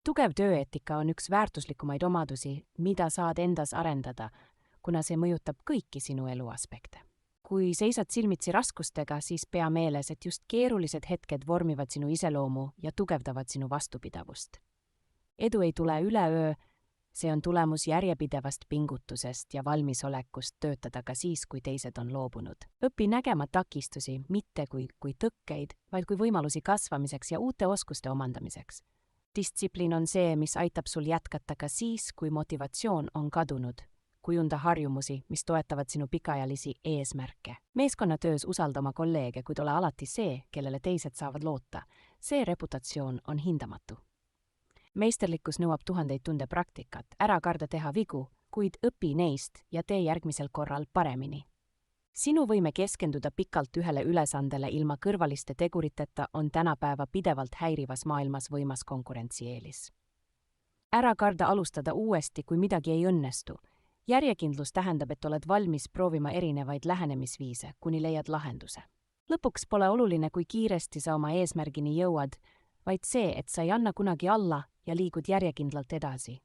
Tugev tööeetika on üks väärtuslikumaid omadusi, mida saad endas arendada, kuna see mõjutab kõiki sinu elu aspekte. Kui seisad silmitsi raskustega, siis pea meeles, et just keerulised hetked vormivad sinu iseloomu ja tugevdavad sinu vastupidavust. Edu ei tule üleöö, see on tulemus järjepidevast pingutusest ja valmisolekust töötada ka siis, kui teised on loobunud. Õpi nägema takistusi mitte kui tõkkeid, vaid kui võimalusi kasvamiseks ja uute oskuste omandamiseks. Distsipliin on see, mis aitab sul jätkata ka siis, kui motivatsioon on kadunud. Kujunda harjumusi, mis toetavad sinu pikaajalisi eesmärke. Meeskonnatöös usalda oma kolleege, kuid ole alati see, kellele teised saavad loota. See reputatsioon on hindamatu. Meisterlikkus nõuab tuhandeid tunde praktikat, ära karda teha vigu, kuid õpi neist ja tee järgmisel korral paremini. Sinu võime keskenduda pikalt ühele ülesandele ilma kõrvaliste teguriteta on tänapäeva pidevalt häirivas maailmas võimas konkurentsieelis. Ära karda alustada uuesti, kui midagi ei õnnestu. Järjekindlus tähendab, et oled valmis proovima erinevaid lähenemisviise, kuni leiad lahenduse. Lõpuks pole oluline, kui kiiresti sa oma eesmärgini jõuad, vaid see, et sa ei anna kunagi alla ja liigud järjekindlalt edasi.